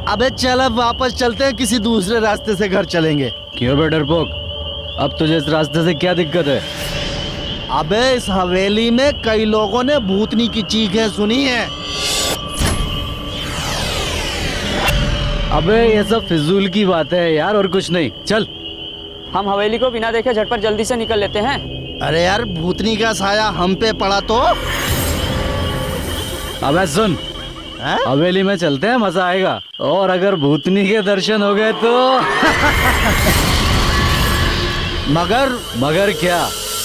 अबे चल अब वापस चलते हैं, किसी दूसरे रास्ते से घर चलेंगे। क्यों बे डरपोक, अब तुझे इस रास्ते से क्या दिक्कत है? अबे इस हवेली में कई लोगों ने भूतनी की चीखें सुनी है। अबे ये सब फिजूल की बात है यार, और कुछ नहीं। चल हम हवेली को बिना देखे झटपट जल्दी से निकल लेते हैं। अरे यार भूतनी का साया हम पे पड़ा तो। अबे सुन, हवेली में चलते हैं, मजा आएगा। और अगर भूतनी के दर्शन हो गए तो मगर क्या?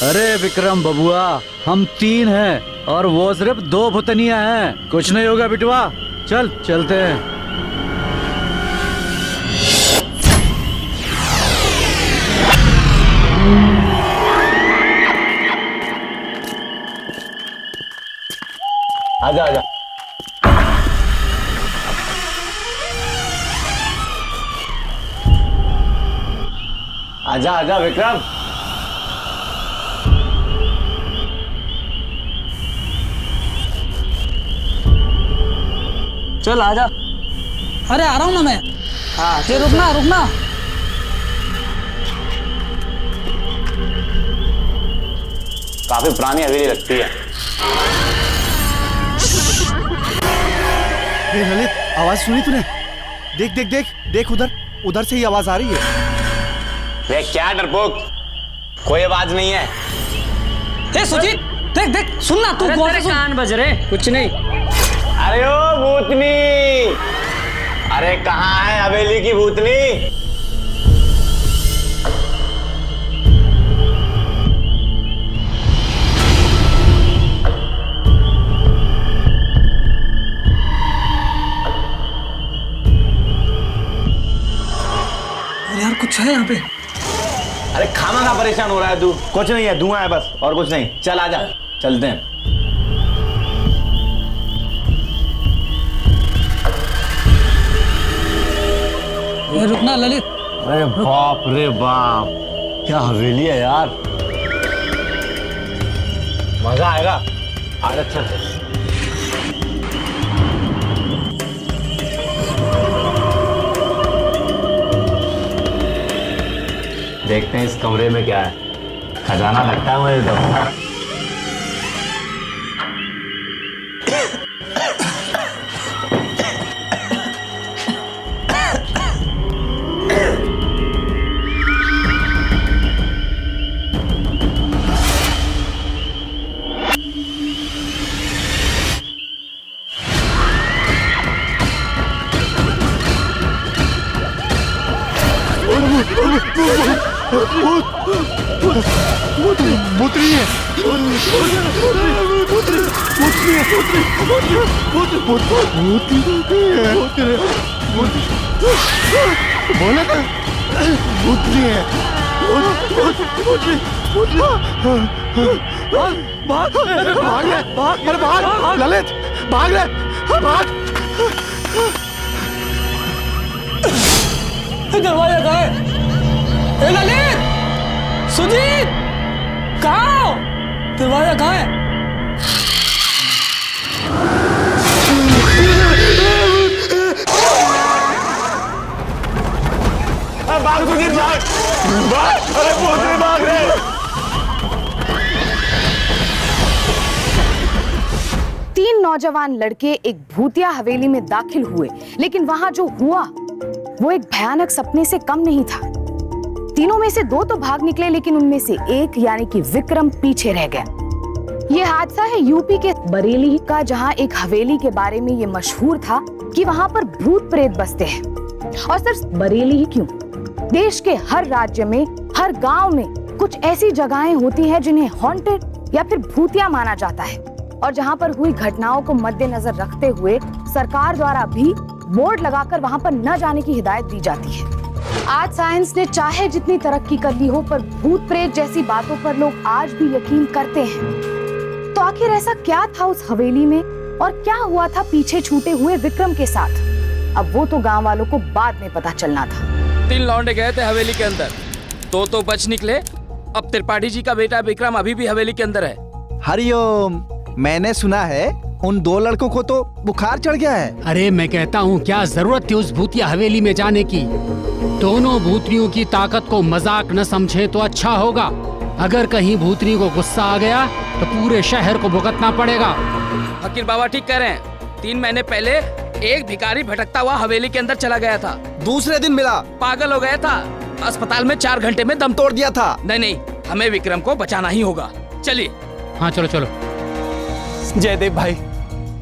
अरे विक्रम बबुआ, हम 3 हैं और वो सिर्फ 2 भूतनियां हैं। कुछ नहीं होगा बिटवा, चल चलते हैं। आजा आजा। आजा आजा विक्रम। चल आजा। अरे आ रहा हूँ ना मैं। हाँ ये रुकना रुकना। काफी पुरानी हवेली लगती है। ललित, आवाज सुनी तूने? देख देख देख देख, उधर से ही आवाज आ रही है। वे क्या डरपोक, कोई आवाज नहीं है। ए सुजीत, देख देख, सुनना तू। अरे तेरे कान बज रहे, कुछ नहीं। अरे ओ भूतनी, अरे कहाँ है हवेली की भूतनी? अरे यार कुछ है यहाँ पे। अरे खाना ना परेशान हो रहा है तू? कुछ नहीं है, धुआं है बस, और कुछ नहीं। चल आजा, चलते हैं। ये रुकना ललित। अरे बाप रे बाप, क्या हवेली है यार, मजा आएगा। आजा चल। देखते हैं इस कमरे में क्या है। खजाना लगता है मुझे तो। भूतनी है। बोला था भूतनी है। भाग ललित, भाग रे, भाग। दरवाजा कहाँ है? ए ललित, सुजीत, कहाँ हो? दरवाजा कहाँ है? भाग सुजीत, भाग भाग। अरे भूतनी भाग रे। तीन नौजवान लड़के एक भूतिया हवेली में दाखिल हुए, लेकिन वहां जो हुआ वो एक भयानक सपने से कम नहीं था। तीनों में से 2 तो भाग निकले, लेकिन उनमें से एक यानी कि विक्रम पीछे रह गया। ये हादसा है यूपी के बरेली का, जहां एक हवेली के बारे में ये मशहूर था कि वहां पर भूत प्रेत बसते हैं। और सिर्फ बरेली ही क्यों, देश के हर राज्य में, हर गांव में कुछ ऐसी जगहें होती हैं जिन्हें हॉन्टेड या फिर भूतिया माना जाता है, और जहां पर हुई घटनाओं को मद्देनजर रखते हुए सरकार द्वारा भी बोर्ड लगाकर वहां पर न जाने की हिदायत दी जाती है। आज साइंस ने चाहे जितनी तरक्की कर ली हो, पर भूत प्रेत जैसी बातों पर लोग आज भी यकीन करते हैं। तो आखिर ऐसा क्या था उस हवेली में, और क्या हुआ था पीछे छूटे हुए विक्रम के साथ? अब वो तो गांव वालों को बाद में पता चलना था। 3 लौंडे गए थे हवेली के अंदर, 2 तो बच निकले। अब त्रिपाठी जी का बेटा विक्रम अभी भी हवेली के अंदर है। हरिओम, मैंने सुना है उन 2 लड़कों को तो बुखार चढ़ गया है। अरे मैं कहता हूँ क्या जरूरत थी उस भूतिया हवेली में जाने की। दोनों भूतनियों की ताकत को मजाक न समझे तो अच्छा होगा। अगर कहीं भूतनी को गुस्सा आ गया तो पूरे शहर को भुगतना पड़ेगा। फकीर बाबा ठीक कह रहे हैं। 3 महीने पहले एक भिखारी भटकता हुआ हवेली के अंदर चला गया था। दूसरे दिन मिला, पागल हो गया था। अस्पताल में 4 घंटे में दम तोड़ दिया था। नहीं, हमें विक्रम को बचाना ही होगा। चलिए। हाँ चलो चलो। जयदेव भाई,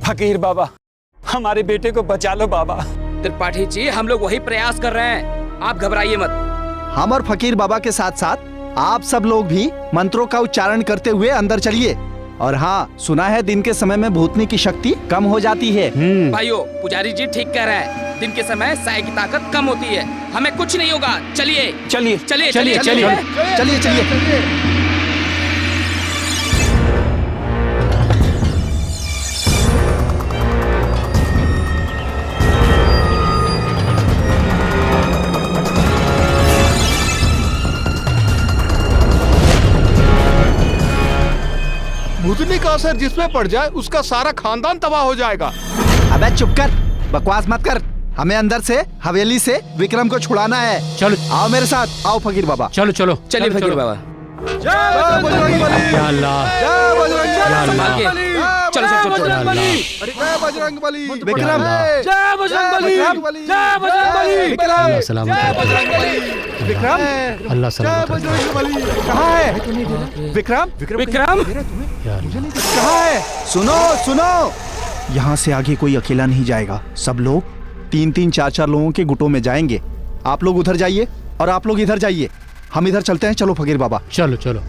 फकीर बाबा, हमारे बेटे को बचा लो बाबा। त्रिपाठी जी, हम लोग वही प्रयास कर रहे हैं, आप घबराइए मत। हम और फकीर बाबा के साथ साथ आप सब लोग भी मंत्रों का उच्चारण करते हुए अंदर चलिए। और हाँ, सुना है दिन के समय में भूतनी की शक्ति कम हो जाती है। भाइयों, पुजारी जी ठीक कह रहा है। दिन के समय साय की ताकत कम होती है। हमें कुछ नहीं होगा। चलिए चलिए चलिए चलिए, चलिए चलिए चलिए। भूतनी का असर जिसमें पड़ जाए उसका सारा खानदान तबाह हो जाएगा। अबे चुप कर, बकवास मत कर। हमें अंदर से हवेली से विक्रम को छुड़ाना है। चलो आओ मेरे साथ, आओ फकीर बाबा। चलो चलो चलिए फकीर बाबा। जय बजरंग बली, या अल्लाह, जय बजरंग या बली, संभाल के। चलो चलो चलो। या अल्लाह। जय बजरंग बली, विक्रम, जय बजरंग बली, जय बजरंग बली। विक्रम, अल्लाह सलामत रखे। विक्रम, अल्लाह जय सलामत रखे। बजरंग बली। कहाँ है विक्रम? विक्रम, या अल्लाह। कहाँ है? सुनो सुनो, यहाँ से आगे कोई अकेला नहीं जाएगा। सब लोग 3-3, 4-4 लोगों के गुटों में जाएंगे। आप लोग उधर जाइए और आप लोग इधर जाइए। हम इधर चलते हैं। चलो फकीर बाबा। चलो चलो।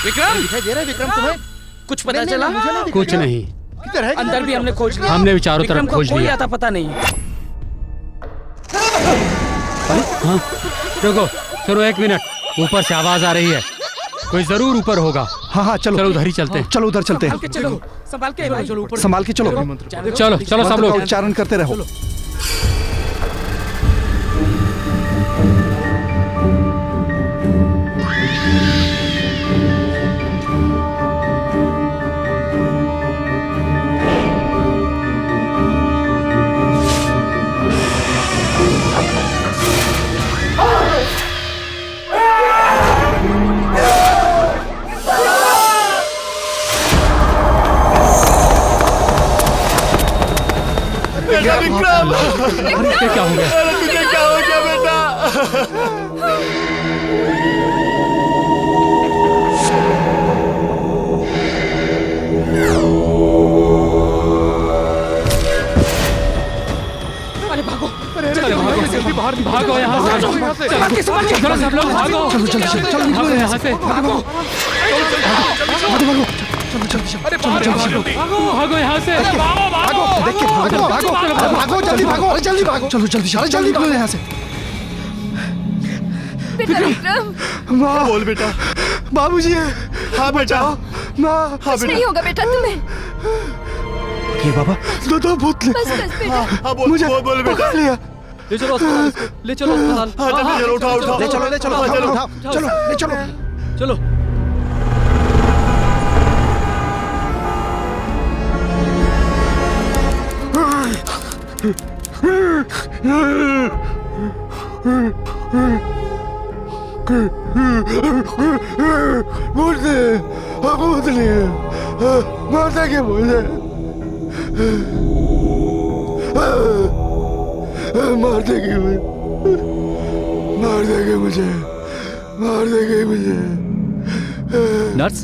विक्रम, दिखाई दे रहा है विक्रम तुम्हें? कुछ पता चला? कुछ नहीं, किधर है? अंदर भी हमने खोज लिया। हमने भी चारों विक्रम तरफ को खोज कोई लिया। आता पता नहीं। हाँ देखो, सुनो 1 मिनट, ऊपर से आवाज आ रही है। कोई जरूर ऊपर होगा। हाँ हाँ चलो, चलो उधर ही चलते हैं। चलो उधर चलते संभाल के हैं। चलो, संभाल के भाई। संभाल के चलो। चलो चलो सब मंत्र लोग। का उच्चारण करते रहो। विक्रम, अरे क्या हो गया? तुझे क्या हो गया बेटा? अरे भागो, जल्दी बाहर निकलो। भागो यहाँ से। यहाँ से। चलो सब लोग भागो। चलो चलो चलो चलो भागो यहाँ से। भागो। अरे बाहर आओ, जल्दी। भागो यहाँ से। भागो, देख के भागो, भागो, अरे भागो, जल्दी भागो, अरे जल्दी भागो। चलो जल्दी, अरे जल्दी निकलो यहाँ से। माँ बोल बेटा। बाबूजी है। हाँ बेटा। माँ, हाँ बेटा। नहीं होगा बेटा तुम्हें। ये बाबा, दो भूतनी। बस बस बेटा। हाँ बोल बोल बेटा। पकड़ लिया। ले चलो अस्पताल, ले चलो अस्पताल। हाँ जल्दी चलो, उठाओ उठाओ। ले चलो, ले चलो, हाँ, उठाओ, उठाओ, चलो, ले चलो। चलो। भूतनी, हाँ भूतनी है। मार देंगे मुझे। मार देंगे मुझे। मार देंगे मुझे। मार देंगे मुझे। नर्स,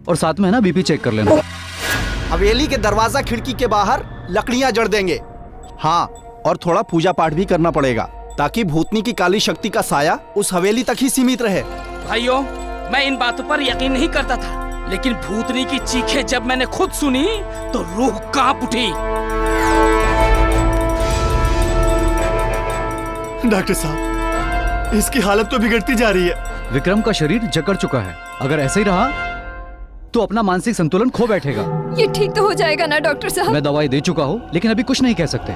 और साथ में है ना बीपी चेक कर लेना। हवेली के दरवाजा खिड़की के बाहर लकड़ियां जड़ देंगे। हाँ, और थोड़ा पूजा पाठ भी करना पड़ेगा ताकि भूतनी की काली शक्ति का साया उस हवेली तक ही सीमित रहे। भाइयों, मैं इन बातों पर यकीन नहीं करता था, लेकिन भूतनी की चीखें जब मैंने खुद सुनी तो रूह कांप उठी। डॉक्टर साहब, इसकी हालत तो बिगड़ती जा रही है। विक्रम का शरीर जकड़ चुका है, अगर ऐसे ही रहा तो अपना मानसिक संतुलन खो बैठेगा। ये ठीक तो हो जाएगा ना डॉक्टर साहब? मैं दवाई दे चुका हूँ, लेकिन अभी कुछ नहीं कह सकते।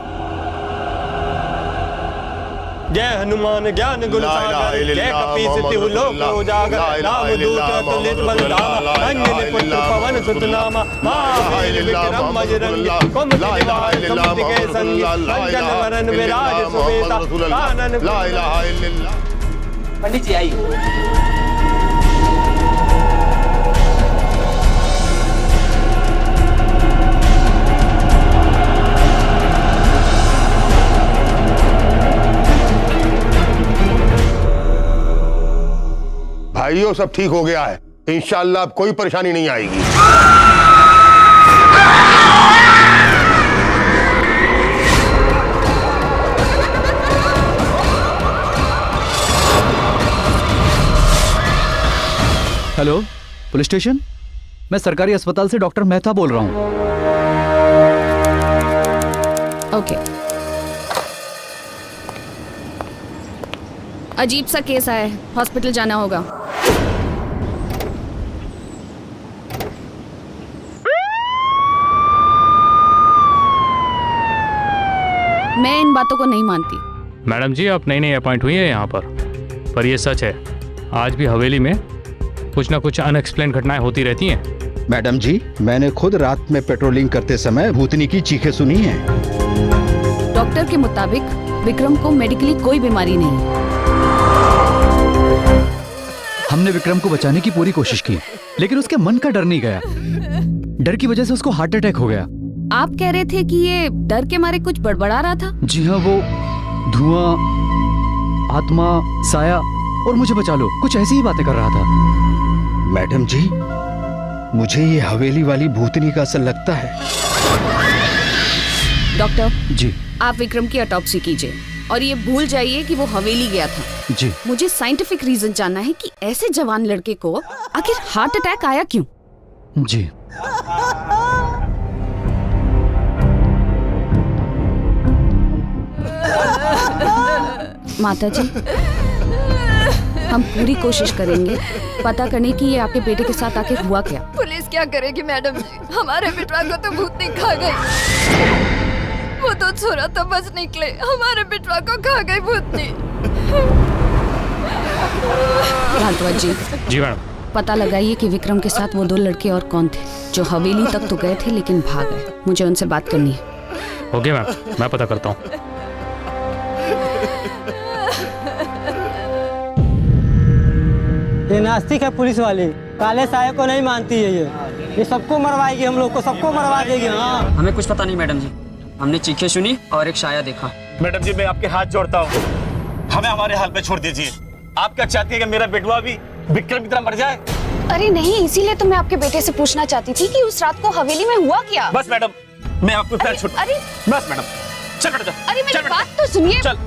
जय हनुमान ज्ञान गुण सागर, जय कपी सिद्धि लोक उजागर, राम दूत तुलित बलधामा, अंजनी पुत्र पवन सुत नामा, महावीर विक्रम बजरंगी, कुमति निवार सुमति के संगी, कंचन वरन विराज सुबेसा, कानन पंडित जी आइए। भाइयों सब ठीक हो गया है, इंशाअल्लाह अब कोई परेशानी नहीं आएगी। Hello, police station? मैं सरकारी अस्पताल से डॉक्टर मेहता बोल रहा हूँ। ओके। अजीब सा केस आया है, हॉस्पिटल जाना होगा। मैं इन बातों को नहीं मानती। मैडम जी, आप नई नई अपॉइंट हुई है यहाँ पर ये सच है, आज भी हवेली में कुछ ना कुछ अनएक्सप्लेन घटनाएं होती रहती हैं। मैडम जी, मैंने खुद रात में पेट्रोलिंग करते समय भूतनी की चीखें सुनी हैं। डॉक्टर के मुताबिक विक्रम को मेडिकली कोई बीमारी नहीं है। हमने विक्रम को बचाने की पूरी कोशिश की, लेकिन उसके मन का डर नहीं गया। डर की वजह से उसको हार्ट अटैक हो गया। आप कह रहे थे कि ये डर के मारे कुछ बड़बड़ा रहा था? जी हाँ, वो धुआं, आत्मा, साया और मुझे बचा लो, कुछ ऐसी ही बातें कर रहा था। मैडम जी, मुझे ये हवेली वाली भूतनी का असर लगता है। डॉक्टर जी, आप विक्रम की ऑटोप्सी कीजिए और ये भूल जाइए कि वो हवेली गया था। जी। मुझे साइंटिफिक रीजन जानना है कि ऐसे जवान लड़के को आखिर हार्ट अटैक आया क्यों? जी। माता जी, हम पूरी कोशिश करेंगे पता करने की ये आपके बेटे के साथ आखिर हुआ क्या। पुलिस क्या करेगी मैडम जी? हमारे बिटवा को तो भूतनी खा गई। वो तो छोरा तो बच निकले, हमारे बिटवा को खा गई भूतनी। भारद्वाज जी। जी मैडम। पता लगाइए कि विक्रम के साथ वो दो लड़के और कौन थे जो हवेली तक तो गए थे लेकिन भाग गए। मुझे उनसे बात करनी है। ओके मैम, मैं पता करता हूँ। ये नास्तिक है पुलिस वाली, काले साये को नहीं मानती है। ये सबको मरवाएगी, हम लोग को सबको मरवा देगी। हाँ, हमें कुछ पता नहीं मैडम जी, हमने चीखें सुनी और एक साया देखा। मैडम जी, मैं आपके हाथ जोड़ता हूँ, हमें हमारे हाल पे छोड़ दीजिए। आप क्या चाहती है कि मेरा बेटवा भी विक्रम की तरह मर जाए? अरे नहीं, इसीलिए तो मैं आपके बेटे से पूछना चाहती थी कि उस रात को हवेली में हुआ क्या। बस मैडम, मैं आपको पैर छोड़। अरे बस मैडम, चल बेटा जा। अरे मेरी बात तो सुनिए। चल।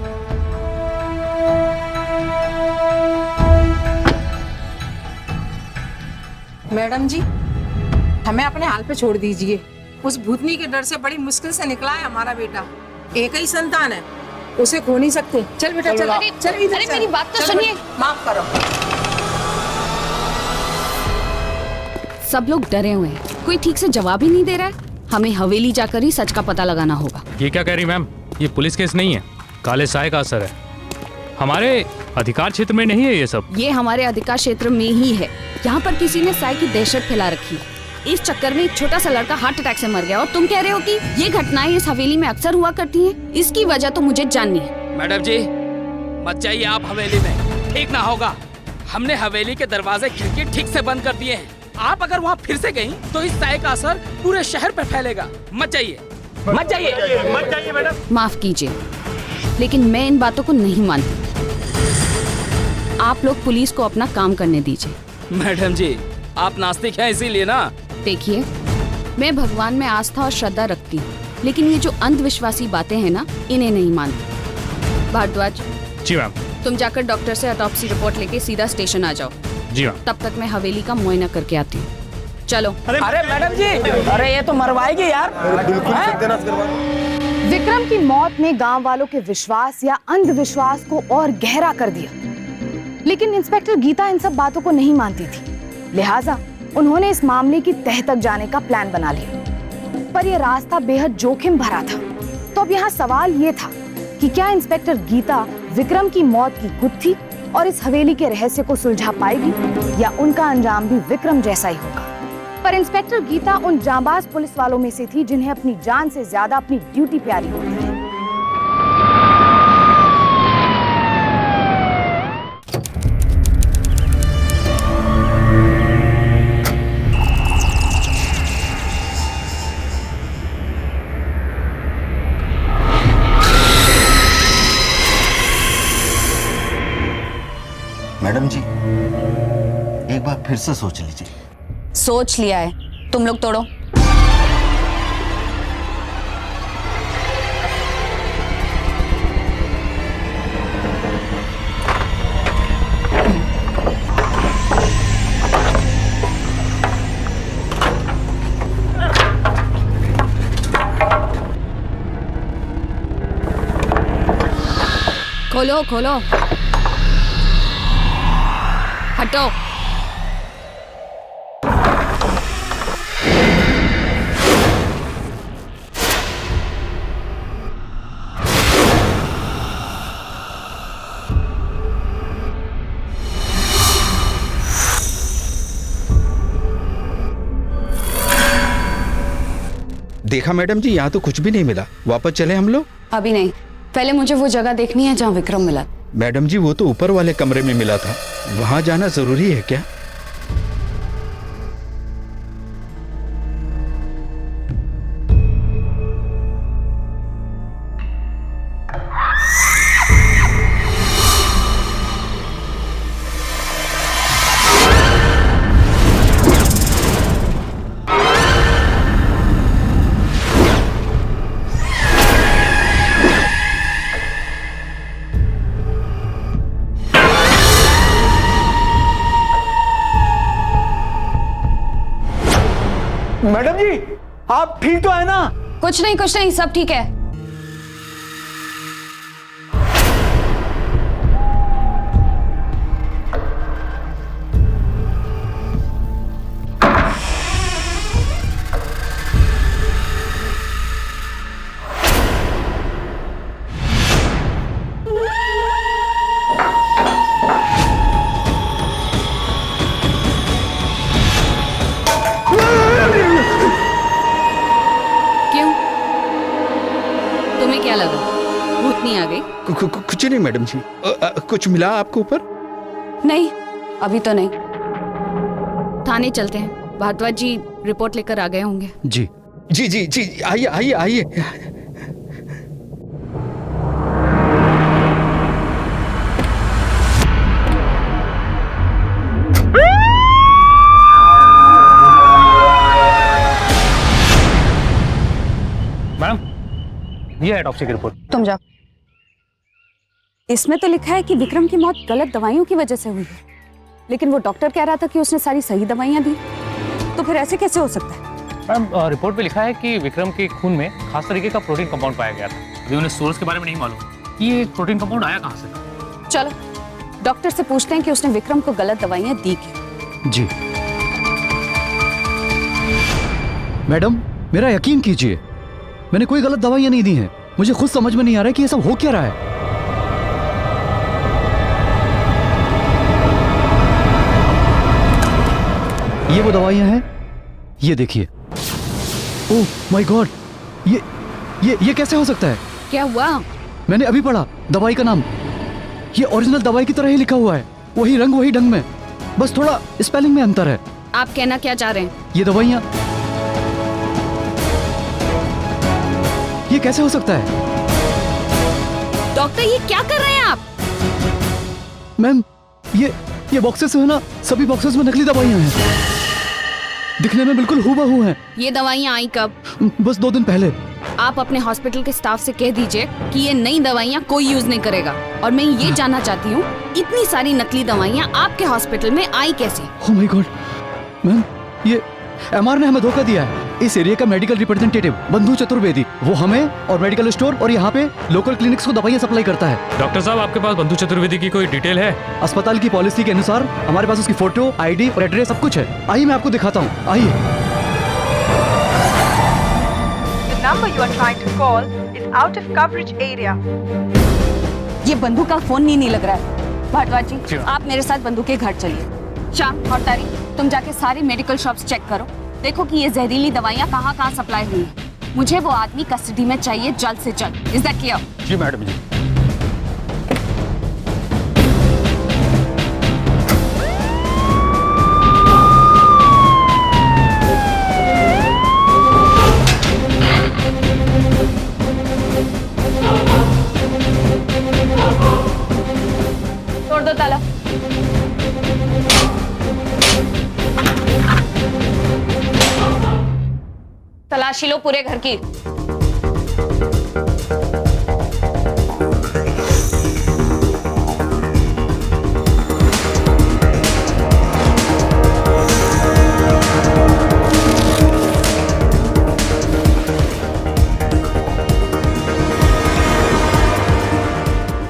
मैडम जी, हमें अपने हाल पे छोड़ दीजिए। उस भूतनी के डर से बड़ी मुश्किल से निकला है हमारा बेटा। एक ही संतान है, उसे खो नहीं सकते। चल बेटा चल। चल इधर। अरे मेरी बात तो सुनिए। माफ करो। सब लोग डरे हुए हैं, कोई ठीक से जवाब ही नहीं दे रहा है। हमें हवेली जाकर ही सच का पता लगाना होगा। ये क्या कह रही मैम? ये पुलिस केस नहीं है, काले साये का असर है। हमारे अधिकार क्षेत्र में नहीं है ये सब। ये हमारे अधिकार क्षेत्र में ही है। यहाँ पर किसी ने साय की दहशत फैला रखी है। इस चक्कर में एक छोटा सा लड़का हार्ट अटैक से मर गया और तुम कह रहे हो कि ये घटनाएं इस हवेली में अक्सर हुआ करती हैं। इसकी वजह तो मुझे जाननी है। मैडम जी, मत जाइए आप हवेली में, ठीक ना होगा। हमने हवेली के दरवाजे खिड़की ठीक से बंद कर दिए हैं। आप अगर वहाँ फिर से गई तो इस साय का असर पूरे शहर पे फैलेगा। मत जाइए, मत जाइए, मत जाइए मैडम। माफ कीजिए, लेकिन मैं इन बातों को नहीं मानती। आप लोग पुलिस को अपना काम करने दीजिए। मैडम जी, आप नास्तिक हैं इसीलिए ना। देखिए, मैं भगवान में आस्था और श्रद्धा रखती हूँ, लेकिन ये जो अंधविश्वासी बातें हैं ना, इन्हें नहीं मानती। भारद्वाज जी मैम। तुम जाकर डॉक्टर से ऑटोप्सी रिपोर्ट लेके सीधा स्टेशन आ जाओ। जी मैम। तब तक मैं हवेली का मुआयना करके आती हूँ। चलो। अरे मैडम जी, अरे ये तो मरवाएगी यार। बिल्कुल विक्रम की मौत ने गांव वालों के विश्वास या अंधविश्वास को और गहरा कर दिया, लेकिन इंस्पेक्टर गीता इन सब बातों को नहीं मानती थी। लिहाजा उन्होंने इस मामले की तह तक जाने का प्लान बना लिया, पर यह रास्ता बेहद जोखिम भरा था। तो अब यहाँ सवाल ये था कि क्या इंस्पेक्टर गीता विक्रम की मौत की गुत्थी और इस हवेली के रहस्य को सुलझा पाएगी, या उनका अंजाम भी विक्रम जैसा ही होगा। पर इंस्पेक्टर गीता उन जांबाज पुलिस वालों में से थी जिन्हें अपनी जान से ज्यादा अपनी ड्यूटी प्यारी होती है। मैडम जी, एक बार फिर से सोच लीजिए। सोच लिया है, तुम लोग तोड़ो। खोलो खोलो, हटो। देखा मैडम जी, यहाँ तो कुछ भी नहीं मिला। वापस चले हम लोग? अभी नहीं, पहले मुझे वो जगह देखनी है जहाँ विक्रम मिला। मैडम जी, वो तो ऊपर वाले कमरे में मिला था, वहां जाना जरूरी है क्या? मैडम जी, आप ठीक तो है ना? कुछ नहीं, सब ठीक है। आ गई? कुछ नहीं मैडम जी। कुछ मिला आपको ऊपर? नहीं, अभी तो नहीं। थाने चलते हैं, भारद्वाज जी रिपोर्ट लेकर आ गए होंगे। जी जी जी जी, आइए आइए आइए। मैडम, ये है ऑटोप्सी की रिपोर्ट। तुम जाओ। इसमें तो लिखा है कि विक्रम की मौत गलत दवाइयों की वजह से हुई है, लेकिन वो डॉक्टर कह रहा था कि उसने सारी सही दवाइयां दी, तो फिर ऐसे कैसे हो सकता है? मैडम, रिपोर्ट में लिखा है कि विक्रम के खून में खास तरीके का प्रोटीन कंपाउंड पाया गया था। अभी उन्हें सोर्स के बारे में नहीं मालूम कि ये प्रोटीन कंपाउंड आया कहाँ से था। चलो डॉक्टर से पूछते हैं कि उसने विक्रम को गलत दवाइयां दी क्यों। जी मैडम, मेरा यकीन कीजिए, मैंने कोई गलत दवाइयां नहीं दी हैं। मुझे खुद समझ में नहीं आ रहा है कि ये सब हो क्या रहा है। ये वो दवाइयां हैं, ये देखिए। ओह माय गॉड, ये कैसे हो सकता है? क्या हुआ? मैंने अभी पढ़ा दवाई का नाम, ये ओरिजिनल दवाई की तरह ही लिखा हुआ है, वही रंग वही ढंग में, बस थोड़ा स्पेलिंग में अंतर है। आप कहना क्या चाह रहे हैं? ये दवाइयां, ये कैसे हो सकता है? डॉक्टर, ये क्या कर रहे हैं आप? मैम, ये बॉक्सेस है ना, सभी बॉक्सेस में नकली दवाइयां हैं, दिखने में बिल्कुल हूबहू हैं। ये दवाइयां आई कब? बस 2 दिन पहले। आप अपने हॉस्पिटल के स्टाफ से कह दीजिए कि ये नई दवाइयां कोई यूज नहीं करेगा। और मैं ये जानना चाहती हूँ, इतनी सारी नकली दवाइयां आपके हॉस्पिटल में आई कैसे? ओह माय गॉड मैम, ये एमआर ने हमें धोखा दिया है। इस एरिया का मेडिकल रिप्रेजेंटेटिव बंधु चतुर्वेदी, वो हमें और मेडिकल स्टोर और यहाँ पे लोकल क्लिनिक्स को दवाइयाँ सप्लाई करता है। डॉक्टर साहब, आपके पास बंधु चतुर्वेदी की कोई डिटेल है? अस्पताल की पॉलिसी के अनुसार हमारे पास उसकी फोटो, आईडी और एड्रेस सब कुछ है। आइए मैं आपको दिखाता हूँ, आइए। The number you are trying to call is out of coverage area. ये बंधु का फोन नहीं लग रहा है। भारद्वाज जी, आप मेरे साथ बंधु के घर चलिए। श्याम और तारी, तुम जाके सारी मेडिकल शॉप्स चेक करो, देखो कि ये जहरीली दवाइयाँ कहाँ सप्लाई हुई है। मुझे वो आदमी कस्टडी में चाहिए जल्द से जल्द। Is that clear? जी मैडम जी। तोड़ दो ताला। तलाशी लो पूरे घर की।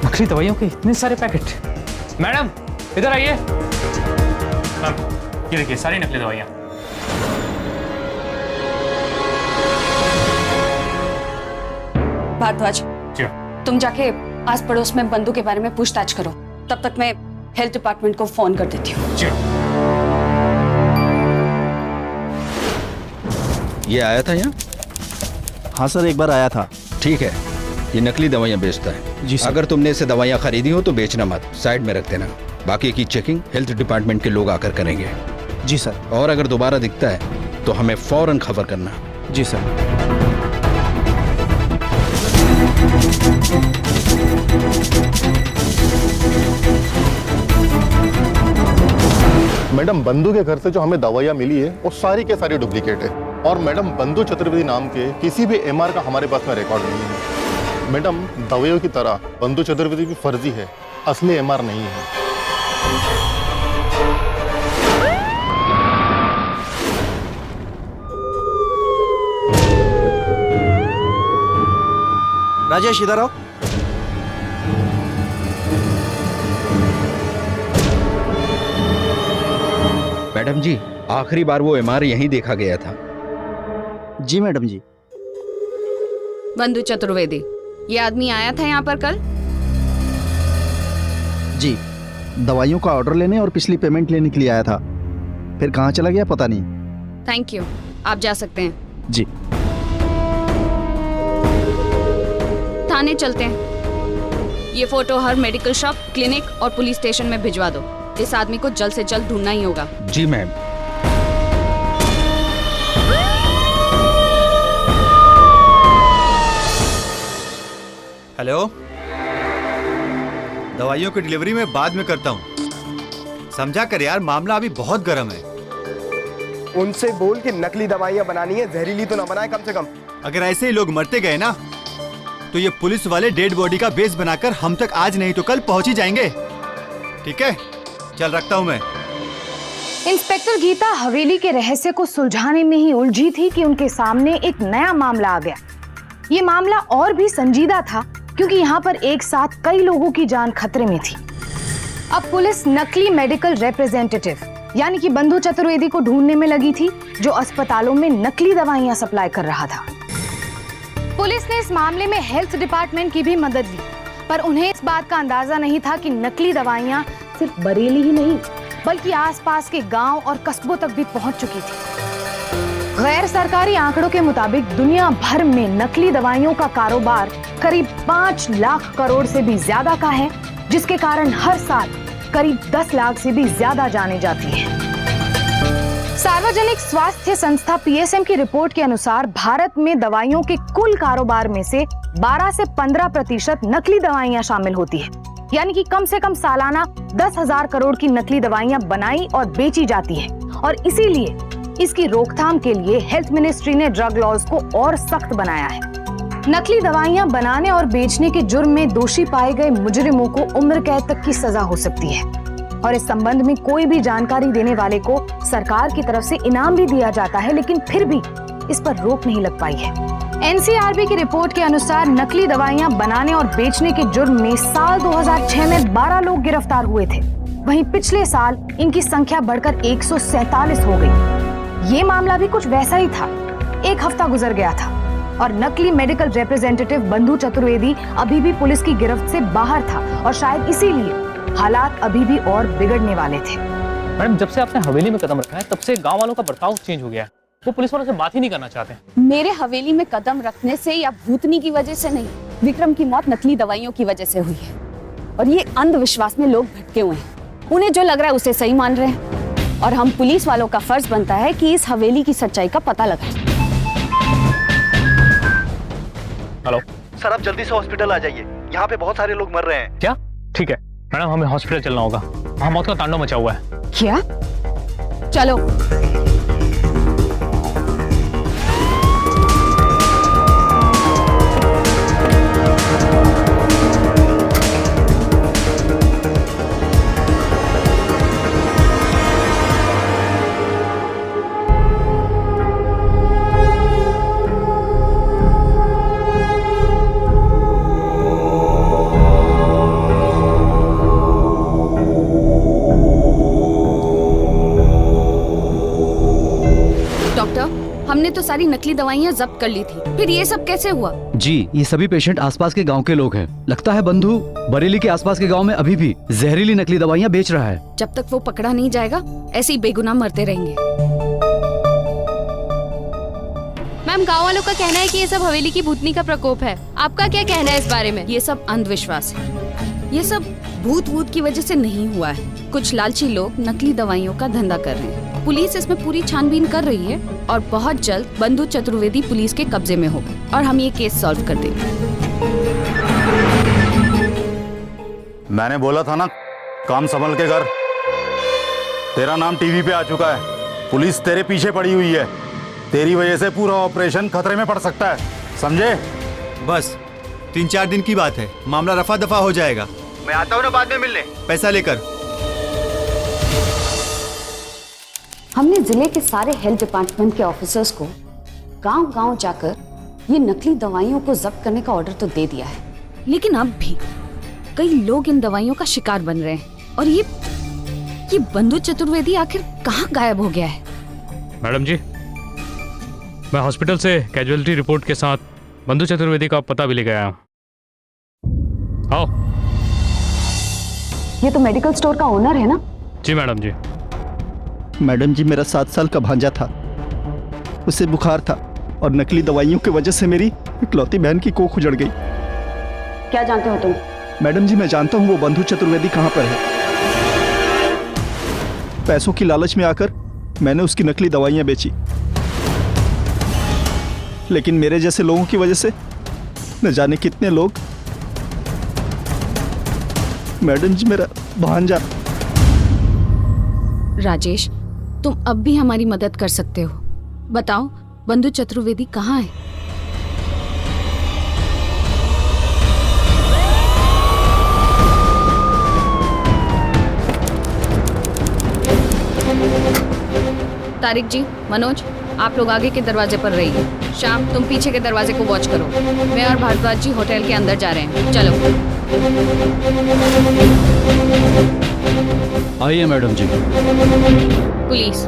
नकली दवाइयों के इतने सारे पैकेट। मैडम इधर आइए। ये देखिए सारी नकली दवाइयाँ। भारद्वाज, तुम जाके आस पड़ोस में बंधु के बारे में पूछताछ करो, तब तक मैं हेल्थ डिपार्टमेंट को फोन कर देती हूँ। ये आया था यहाँ? हाँ सर, एक बार आया था। ठीक है, ये नकली दवाइयाँ बेचता है। जी सर। अगर तुमने इसे दवाइयाँ खरीदी हो तो बेचना मत, साइड में रख देना। बाकी की चेकिंग हेल्थ डिपार्टमेंट के लोग आकर करेंगे। जी सर। और अगर दोबारा दिखता है तो हमें फौरन खबर करना। जी सर। मैडम, बंधु के घर से जो हमें दवाइयाँ मिली है वो सारी के सारी डुप्लीकेट है। और मैडम, बंधु चतुर्वेदी नाम के किसी भी एमआर का हमारे पास में रिकॉर्ड नहीं है। मैडम, दवाइयों की तरह बंधु चतुर्वेदी भी फर्जी है, असली एमआर नहीं है। राजेश, इधर आओ। मैडम जी, आखिरी बार वो एमआर यहीं देखा गया था। जी मैडम जी। बंधु चतुर्वेदी, ये आदमी आया था यहाँ पर कल? जी, दवाइयों का ऑर्डर लेने और पिछली पेमेंट लेने के लिए आया था, फिर कहाँ चला गया पता नहीं। थैंक यू, आप जा सकते हैं। जी। थाने चलते हैं। ये फोटो हर मेडिकल शॉप, क्लिनिक और पुलिस स्टेशन में भिजवा दो। इस आदमी को जल्द से जल्द ढूंढना ही होगा। जी मैम। हेलो, दवाइयों की डिलीवरी मैं बाद में करता हूँ, समझा कर यार, मामला अभी बहुत गर्म है। उनसे बोल के नकली दवाइयाँ बनानी है, जहरीली तो ना बनाए कम से कम। अगर ऐसे ही लोग मरते गए ना तो ये पुलिस वाले डेड बॉडी का बेस बनाकर हम तक आज नहीं तो कल पहुंच ही जाएंगे। ठीक है, चल रखता हूं मैं। इंस्पेक्टर गीता हवेली के रहस्य को सुलझाने में ही उलझी थी कि उनके सामने एक नया मामला आ गया। ये मामला और भी संजीदा था क्योंकि यहाँ पर एक साथ कई लोगों की जान खतरे में थी। अब पुलिस नकली मेडिकल रिप्रेजेंटेटिव यानी कि बंधु चतुर्वेदी को ढूंढने में लगी थी, जो अस्पतालों में नकली दवाइयां सप्लाई कर रहा था। पुलिस ने इस मामले में हेल्थ डिपार्टमेंट की भी मदद ली, पर उन्हें इस बात का अंदाजा नहीं था कि नकली दवाइयां सिर्फ बरेली ही नहीं बल्कि आसपास के गांव और कस्बों तक भी पहुंच चुकी थी। गैर सरकारी आंकड़ों के मुताबिक दुनिया भर में नकली दवाइयों का कारोबार करीब 5 लाख करोड़ से भी ज्यादा का है, जिसके कारण हर साल करीब 10 लाख से भी ज्यादा जाने जाती है। सार्वजनिक स्वास्थ्य संस्था पीएसएम की रिपोर्ट के अनुसार भारत में दवाइयों के कुल कारोबार में से 12 से 15% नकली दवाइयां शामिल होती है, यानी कि कम से कम सालाना 10,000 करोड़ की नकली दवाइयां बनाई और बेची जाती है। और इसीलिए इसकी रोकथाम के लिए हेल्थ मिनिस्ट्री ने ड्रग लॉज को और सख्त बनाया है। नकली दवाइयां बनाने और बेचने के जुर्म में दोषी पाए गए मुजरिमों को उम्र कैद तक की सजा हो सकती है और इस संबंध में कोई भी जानकारी देने वाले को सरकार की तरफ से इनाम भी दिया जाता है, लेकिन फिर भी इस पर रोक नहीं लग पाई है। एनसीआरबी की रिपोर्ट के अनुसार नकली दवाइयां बनाने और बेचने के जुर्म में साल 2006 में 12 लोग गिरफ्तार हुए थे। वहीं पिछले साल इनकी संख्या बढ़कर 147 हो गई। ये मामला भी कुछ वैसा ही था। एक हफ्ता गुजर गया था और नकली मेडिकल रिप्रेजेंटेटिव बंधु चतुर्वेदी अभी भी पुलिस की गिरफ्त से बाहर था और शायद इसीलिए हालात अभी भी और बिगड़ने वाले थे। मैडम, जब से आपने हवेली में कदम रखा है तब से गांव वालों का बर्ताव चेंज हो गया है। वो पुलिस वालों से बात ही नहीं करना चाहते। मेरे हवेली में कदम रखने से या भूतनी की वजह से नहीं, विक्रम की मौत नकली दवाइयों की वजह से हुई है। और ये अंधविश्वास में लोग भटके हुए हैं। उन्हें जो लग रहा है उसे सही मान रहे हैं और हम पुलिस वालों का फर्ज बनता है कि इस हवेली की सच्चाई का पता लगाएं। हेलो सर, आप जल्दी से हॉस्पिटल आ जाइए, यहाँ पे बहुत सारे लोग मर रहे हैं। क्या? ठीक है मैडम, हमें हॉस्पिटल चलना होगा। वहाँ मौत का तांडव मचा हुआ है। क्या? चलो। हमने तो सारी नकली दवाइयाँ जब्त कर ली थी, फिर ये सब कैसे हुआ? जी, ये सभी पेशेंट आसपास के गांव के लोग हैं। लगता है बंधु बरेली के आसपास के गांव में अभी भी जहरीली नकली दवाइयाँ बेच रहा है। जब तक वो पकड़ा नहीं जाएगा ऐसे ही बेगुनाह मरते रहेंगे। मैम, गांव वालों का कहना है कि ये सब हवेली की भूतनी का प्रकोप है। आपका क्या कहना है इस बारे में? ये सब अंधविश्वास है। ये सब भूत की वजह से नहीं हुआ है। कुछ लालची लोग नकली दवाइयों का धंधा कर रहे हैं। पुलिस इसमें पूरी छानबीन कर रही है और बहुत जल्द बंधु चतुर्वेदी पुलिस के कब्जे में होगा और हम ये केस सॉल्व कर देंगे। मैंने बोला था ना, काम संभल के कर। तेरा नाम टीवी पे आ चुका है, पुलिस तेरे पीछे पड़ी हुई है। तेरी वजह से पूरा ऑपरेशन खतरे में पड़ सकता है, समझे? बस 3-4 दिन की बात है, मामला रफा दफा हो जाएगा। मैं आता हूँ ना बाद में मिलने, पैसा लेकर। हमने जिले के सारे हेल्थ डिपार्टमेंट के ऑफिसर्स को गांव-गांव जाकर ये नकली दवाइयों को जब्त करने का ऑर्डर तो दे दिया है, लेकिन अब भी कई लोग इन दवाइयों का शिकार बन रहे हैं। और ये बंधु चतुर्वेदी आखिर कहाँ गायब हो गया है? मैडम जी, मैं हॉस्पिटल से कैजुअलिटी रिपोर्ट के साथ बंधु चतुर्वेदी का पता भी ले गया हूँ। आओ। ये तो मेडिकल स्टोर का ओनर है ना? जी मैडम जी। मैडम जी, मेरा 7 साल का भांजा था, उसे बुखार था और नकली दवाइयों की वजह से मेरी इकलौती बहन की कोख उजड़ गई। क्या जानते हो तुम? मैडम जी, मैं जानता हूँ वो बंधु चतुर्वेदी कहाँ पर है। पैसों की लालच में आकर मैंने उसकी नकली दवाइयाँ बेची, लेकिन मेरे जैसे लोगों की वजह से न जाने कितने लोग। मैडम जी, मेरा भांजा। राजेश, तुम अब भी हमारी मदद कर सकते हो। बताओ, बंधु चतुर्वेदी कहाँ है? तारिक जी, मनोज, आप लोग आगे के दरवाजे पर रहिए। शाम, तुम पीछे के दरवाजे को वॉच करो। मैं और भारद्वाज जी होटल के अंदर जा रहे हैं। चलो। आइए मैडम जी। पुलिस,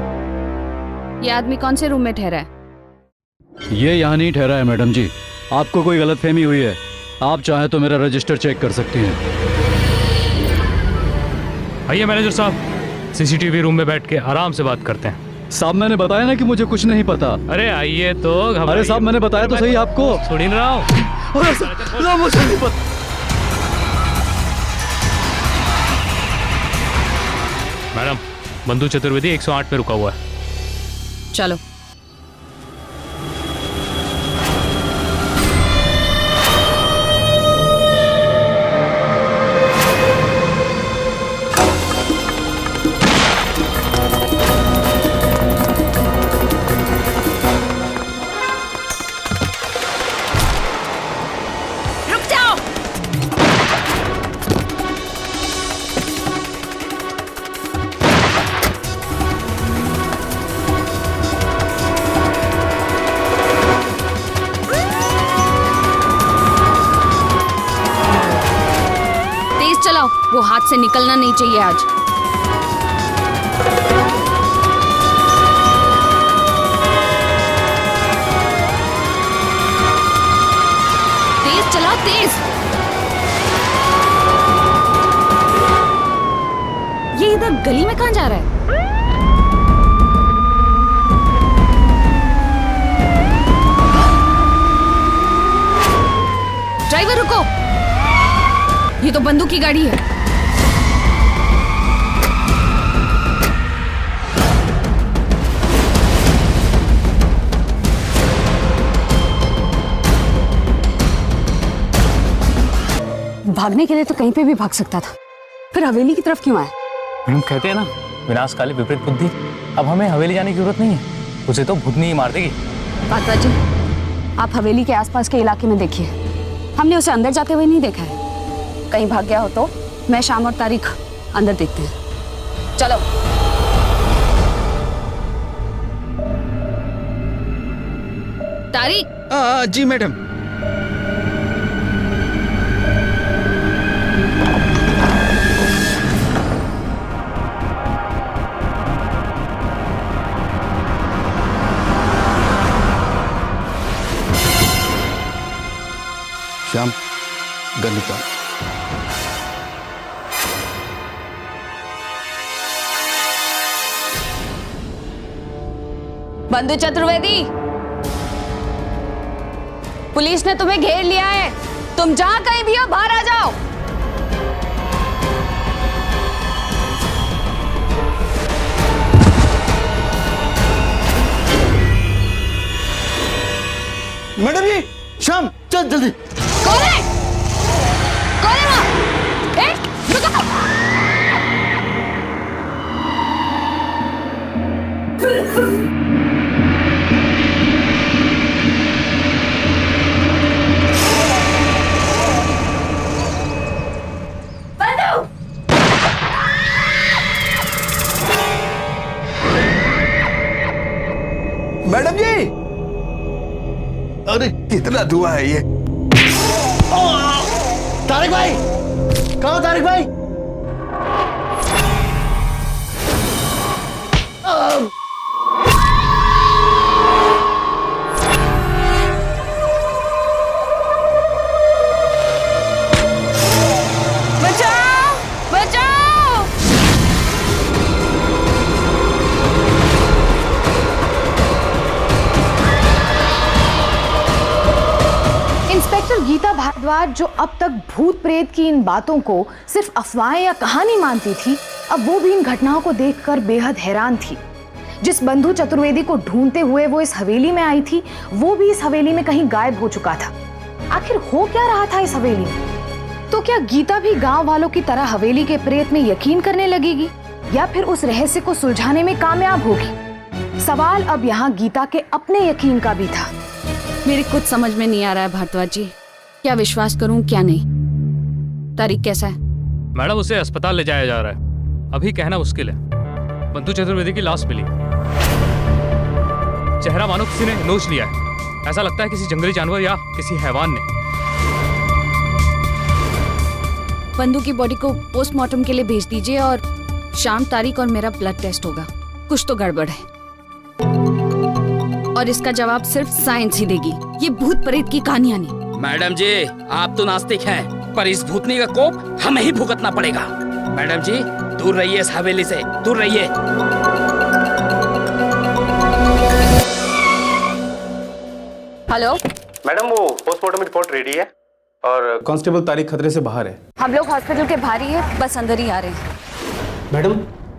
ये आदमी कौन से रूम में ठहरा है? ये यहाँ नहीं ठहरा है मैडम जी, आपको कोई गलतफहमी हुई है। आप चाहे तो मेरा रजिस्टर चेक कर सकती हैं। आइए मैनेजर साहब, सीसीटीवी रूम में बैठ के आराम से बात करते हैं। साहब, मैंने बताया ना कि मुझे कुछ नहीं पता। अरे आइए तो। अरे साहब, मैंने बताया तो सही आपको। सुन रहा हूँ। मुझे नहीं पता। मैडम, बंधु चतुर्वेदी 108 पे रुका हुआ है। चलो। को हाथ से निकलना नहीं चाहिए आज। तेज चलाओ, तेज। ये इधर गली में कहाँ जा रहा है? ड्राइवर रुको, ये तो बंदूक की गाड़ी है। भागने के लिए तो कहीं पे भी भाग सकता था, फिर हवेली की तरफ क्यों आया? मैडम कहते हैं ना, विनाश काले विपरीत बुद्धि। अब हमें हवेली जाने की जरूरत नहीं है, उसे तो भूतनी ही मार देगी। भारद्वाज जी, आप हवेली के आसपास के इलाके में देखिए, हमने उसे अंदर जाते हुए नहीं देखा है। कहीं भाग गया हो तो मैं, शाम और तारीख अंदर देखते हैं। चलो। तारीख। जी मैडम। श्याम, गन निकाल। बंधु चतुर्वेदी, पुलिस ने तुम्हें घेर लिया है। तुम जहां कहीं भी हो, बाहर आ जाओ। मैडम जी, श्याम चल जल्दी। कौन है? कौन है वहाँ? ए, रुको। मैडम जी, अरे कितना धुआं है ये। तारिक भाई, कहाँ तारिक भाई? बचाओ, बचाओ। इंस्पेक्टर गीता भारद्वाज, जो अब तक भूत प्रेत की इन बातों को सिर्फ अफवाहें या कहानी मानती थी, अब वो भी इन घटनाओं को देखकर बेहद हैरान थी। जिस बंधु चतुर्वेदी को ढूंढते हुए वो इस हवेली में आई थी, वो भी इस हवेली में कहीं गायब हो चुका था। आखिर हो क्या रहा था इस हवेली में? तो क्या गीता भी गांव वालों की तरह हवेली के प्रेत में यकीन करने लगेगी, या फिर उस रहस्य को सुलझाने में कामयाब होगी? सवाल अब यहाँ गीता के अपने यकीन का भी था। मेरी कुछ समझ में नहीं आ रहा है भारद्वाज जी, क्या विश्वास करूं क्या नहीं। तारिक कैसा है? मैडम, उसे अस्पताल ले जाया जा रहा है, अभी कहना मुश्किल है। बंधु चतुर्वेदी की लाश मिली, चेहरा मानो किसी ने नोच लिया है। ऐसा लगता है किसी जंगली जानवर या किसी हैवान ने। बंधु की बॉडी को पोस्टमार्टम के लिए भेज दीजिए और शाम, तारीख और मेरा ब्लड टेस्ट होगा। कुछ तो गड़बड़ है और इसका जवाब सिर्फ साइंस ही देगी, ये भूत प्रेत की कहानियां नहीं। मैडम जी, आप तो नास्तिक हैं, पर इस भूतनी का कोप हमें ही भुगतना पड़ेगा। मैडम जी, दूर रहिए इस हवेली से, दूर रहिए। हेलो मैडम, वो पोस्टमार्टम रिपोर्ट रेडी है और कांस्टेबल तारिक खतरे से बाहर है। हम लोग हॉस्पिटल के बाहर ही है, बस अंदर ही आ रहे हैं। मैडम,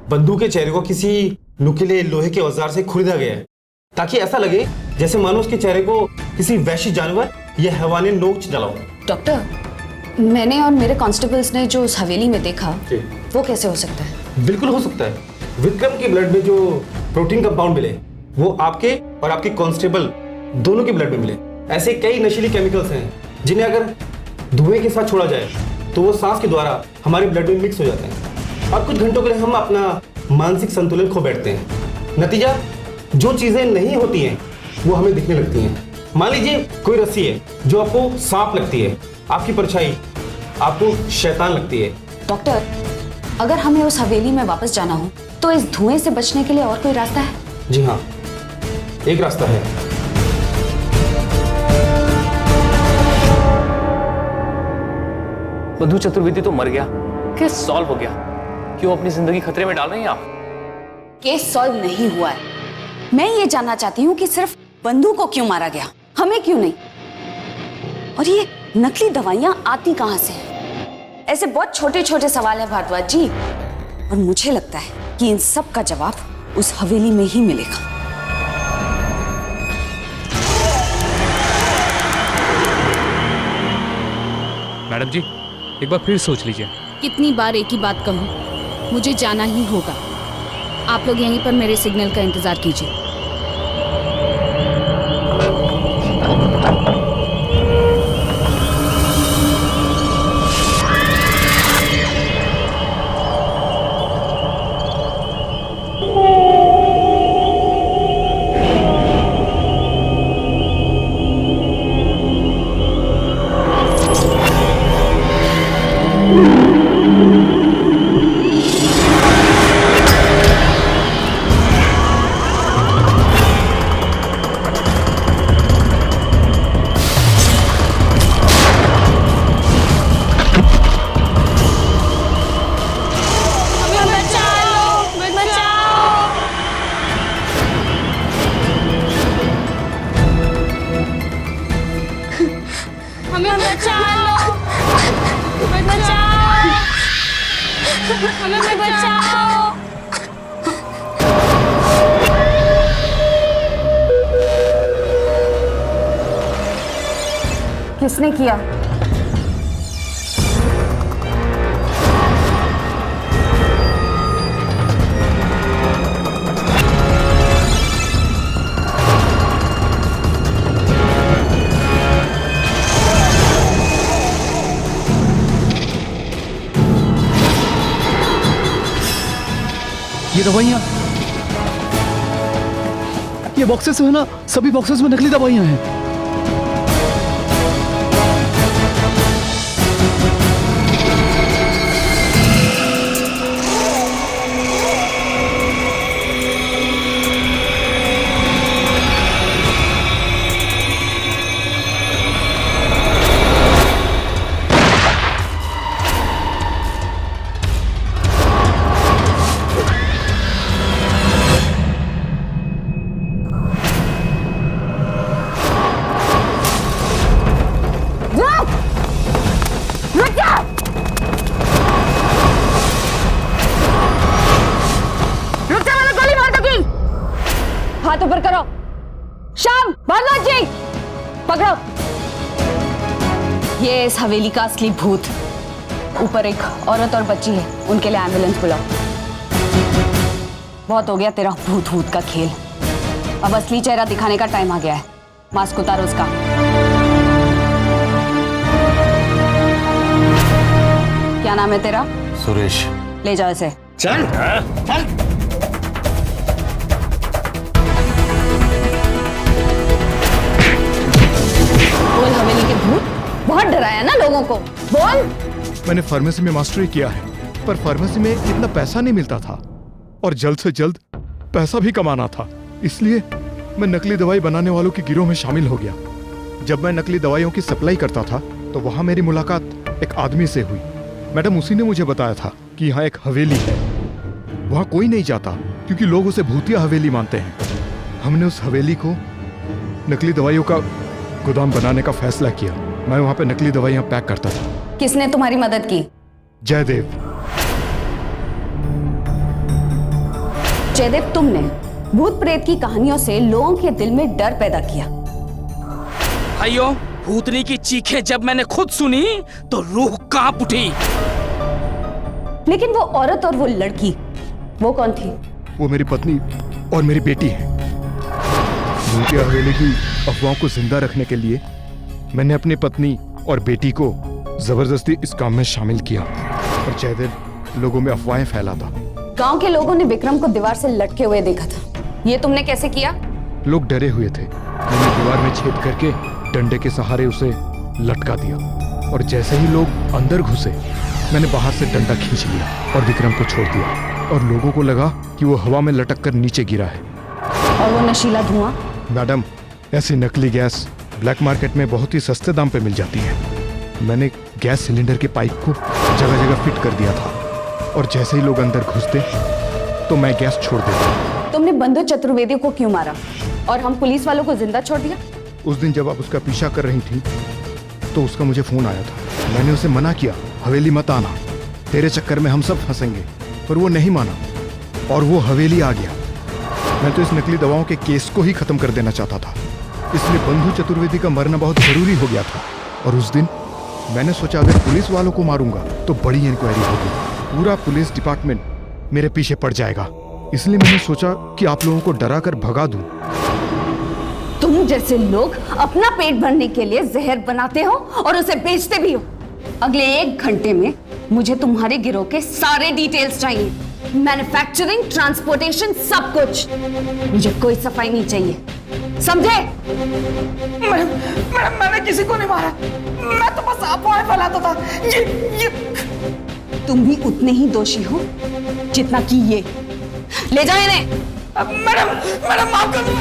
बंधु के चेहरे को किसी नुकीले लोहे के औजार से खुरीदा गया है, ताकि ऐसा लगे जैसे मानो उसके चेहरे को किसी वैश्य जानवर या हैवान ने नोच डाला हो। डॉक्टर, मैंने और मेरे कांस्टेबल्स ने जो उस हवेली में देखा, वो कैसे हो सकता है? बिल्कुल हो सकता है। विक्रम के ब्लड में जो प्रोटीन कंपाउंड मिले, वो आपके और आपके कांस्टेबल दोनों के ब्लड में मिले। ऐसे कई नशीली केमिकल्स हैं जिन्हें अगर धुएं के साथ छोड़ा जाए तो वो सांस के द्वारा हमारे ब्लड में मिक्स हो जाते हैं और कुछ घंटों के लिए हम अपना मानसिक संतुलन खो बैठते हैं। नतीजा, जो चीजें नहीं होती हैं वो हमें दिखने लगती हैं। मान लीजिए कोई रस्सी है जो आपको सांप लगती है, आपकी परछाई आपको शैतान लगती है, डॉक्टर, अगर हमें उस हवेली में वापस जाना हो तो इस धुएं से बचने के लिए और कोई रास्ता है? जी हाँ, एक रास्ता है। बंधु चतुर्वेदी तो मर गया, केस सॉल्व हो गया। क्यों अपनी जिंदगी खतरे में डाल रहे हैं आप? केस सॉल्व नहीं हुआ है। मैं ये जानना चाहती हूँ कि सिर्फ बंधु को क्यों मारा गया, हमें क्यों नहीं? और ये नकली दवाइयां आती कहां से हैं? ऐसे बहुत छोटे छोटे सवाल हैं भारद्वाज जी, और मुझे लगता है कि इन सब का जवाब उस हवेली में ही मिलेगा। मैडम जी, एक बार फिर सोच लीजिए। कितनी बार एक ही बात कहूँ, मुझे जाना ही होगा। आप लोग यहीं पर मेरे सिग्नल का इंतजार कीजिए। किसने किया? ये दवाइयाँ, ये बॉक्सेस है ना, सभी बॉक्सेस में नकली दवाइयाँ हैं। हाथ ऊपर करो। श्याम, भारद्वाज जी, पकड़ो। ये इस हवेली का असली भूत। ऊपर एक औरत और बच्ची है, उनके लिए एम्बुलेंस बुलाओ। बहुत हो गया तेरा भूत भूत का खेल, अब असली चेहरा दिखाने का टाइम आ गया है। मास्क उतारो उसका। क्या नाम है तेरा? सुरेश। ले जाओ इसे। चल चल। बोल हवेली के भूत, बहुत डराया ना लोगों को, बोल। मैंने फार्मेसी में मास्टरी किया है, पर फार्मेसी में इतना पैसा नहीं मिलता था और जल्द से जल्द पैसा भी कमाना था, इसलिए मैं नकली दवाई बनाने वालों के गिरोह में शामिल हो गया। जब मैं नकली दवाइयों की सप्लाई करता था तो वहां मेरी मुलाकात एक आदमी से हुई। मैडम, उसी ने मुझे बताया था कि यहाँ एक हवेली है, वहां कोई नहीं जाता क्योंकि लोग उसे भूतिया हवेली मानते हैं। हमने उस हवेली को नकली दवाइयों का गोदाम बनाने का फैसला किया। मैं वहां पे नकली दवाइयां पैक करता था। किसने तुम्हारी मदद की? जयदेव। जयदेव, तुमने भूत प्रेत की कहानियों से लोगों के दिल में डर पैदा किया। भाइयों, भूतनी की चीखें जब मैंने खुद सुनी तो रूह कांप उठी। लेकिन वो औरत और वो लड़की, वो कौन थी? वो मेरी पत्नी और मेरी बेटी है। भूतिया हवेली की अफवाहों को जिंदा रखने के लिए मैंने अपनी पत्नी और बेटी को जबरदस्ती इस काम में शामिल किया और जयदेव लोगों में अफवाहें फैलाता। गांव के लोगों ने विक्रम को दीवार से लटके हुए देखा था, ये तुमने कैसे किया? लोग डरे हुए थे, मैंने दीवार में छेद करके डंडे के सहारे उसे लटका दिया और जैसे ही लोग अंदर घुसे मैंने बाहर से डंडा खींच लिया और विक्रम को छोड़ दिया और लोगों को लगा कि वो हवा में लटक कर नीचे गिरा है। और वो नशीला धुआं? मैडम, ऐसी नकली गैस ब्लैक मार्केट में बहुत ही सस्ते दाम पे मिल जाती है। मैंने गैस सिलेंडर के पाइप को जगह जगह फिट कर दिया था और जैसे ही लोग अंदर घुसते तो मैं गैस छोड़ देता। तुमने बंधु चतुर्वेदी को क्यों मारा और हम पुलिस वालों को जिंदा छोड़ दिया? उस दिन जब आप उसका पीछा कर रही थी तो उसका मुझे फोन आया था। मैंने उसे मना किया, हवेली मत आना, तेरे चक्कर में हम सब फंसेंगे, पर वो नहीं माना और वो हवेली आ गया। मैं तो इस नकली दवाओं के केस को ही खत्म कर देना चाहता था, इसलिए बंधु चतुर्वेदी का मरना बहुत जरूरी हो गया था। और उस दिन मैंने सोचा अगर पुलिस वालों को मारूंगा तो बड़ी इंक्वायरी होगी, पूरा पुलिस डिपार्टमेंट मेरे पीछे पड़ जाएगा, इसलिए मैंने सोचा कि आप लोगों को डरा कर भगा दूं। तुम जैसे लोग अपना पेट भरने के लिए जहर बनाते हो और उसे बेचते भी हो। अगले 1 घंटे में मुझे तुम्हारे गिरोह के सारे डिटेल्स चाहिए, मैन्युफैक्चरिंग, ट्रांसपोर्टेशन, सब कुछ। मुझे कोई सफाई नहीं चाहिए, समझे? मैडम, मैंने किसी को नहीं मारा, मैं तो बस अफवाहें फैलाता था। ये तुम भी उतने ही दोषी हो जितना कि ये। ले जाओ इन्हें। मैडम माफ कर दो।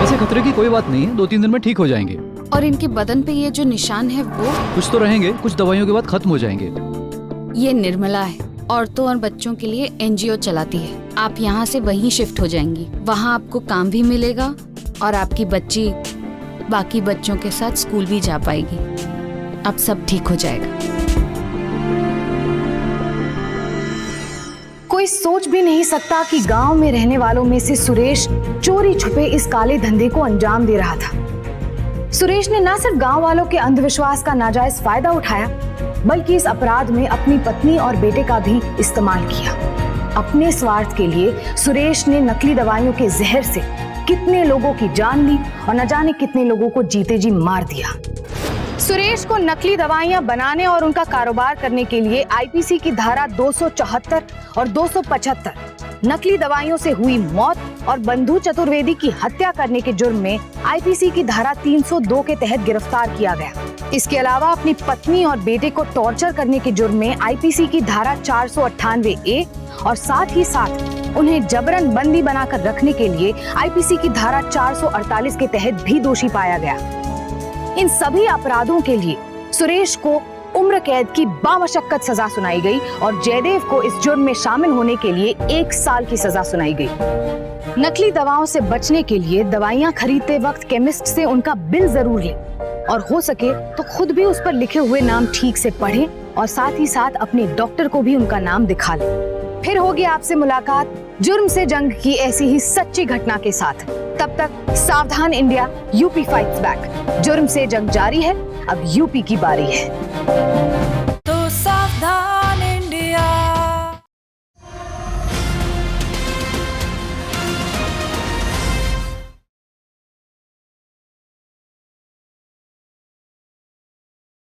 ऐसे खतरे की कोई बात नहीं है, 2-3 दिन में ठीक हो जाएंगे। और इनके बदन पे ये जो निशान है वो कुछ तो रहेंगे, कुछ दवाइयों के बाद खत्म हो जाएंगे। ये निर्मला है, औरतों और बच्चों के लिए NGO चलाती है। आप यहाँ से वहीं शिफ्ट हो जाएंगी, वहाँ आपको काम भी मिलेगा और आपकी बच्ची बाकी बच्चों के साथ स्कूल भी जा पाएगी। अब सब ठीक हो जाएगा। कोई सोच भी नहीं सकता कि गांव में रहने वालों में से सुरेश चोरी छुपे इस काले धंधे को अंजाम दे रहा था। सुरेश ने न सिर्फ गांव वालों के अंधविश्वास का नाजायज फायदा उठाया, बल्कि इस अपराध में अपनी पत्नी और बेटे का भी इस्तेमाल किया। अपने स्वार्थ के लिए सुरेश ने नकली दवाइयों के जहर से कितने लोगों की जान ली और न जाने कितने लोगों को जीते जी मार दिया। सुरेश को नकली दवाइयां बनाने और उनका कारोबार करने के लिए आईपीसी की धारा 274 और 275, नकली दवाइयों से हुई मौत और बंधु चतुर्वेदी की हत्या करने के जुर्म में आईपीसी की धारा 302 के तहत गिरफ्तार किया गया। इसके अलावा अपनी पत्नी और बेटे को टॉर्चर करने के जुर्म में आईपीसी की धारा 498A और साथ ही साथ उन्हें जबरन बंदी बनाकर रखने के लिए आईपीसी की धारा 448 के तहत भी दोषी पाया गया। इन सभी अपराधों के लिए सुरेश को उम्र कैद की बामशक्कत सजा सुनाई गई और जयदेव को इस जुर्म में शामिल होने के लिए 1 साल की सजा सुनाई गई। नकली दवाओं से बचने के लिए दवाइयां खरीदते वक्त केमिस्ट से उनका बिल जरूर लें और हो सके तो खुद भी उस पर लिखे हुए नाम ठीक से पढ़ें और साथ ही साथ अपने डॉक्टर को भी उनका नाम दिखा लें। फिर होगी आपसे मुलाकात जुर्म से जंग की ऐसी ही सच्ची घटना के साथ। तब तक सावधान इंडिया, यूपी फाइट्स बैक। जुर्म से जंग जारी है, अब यूपी की बारी है।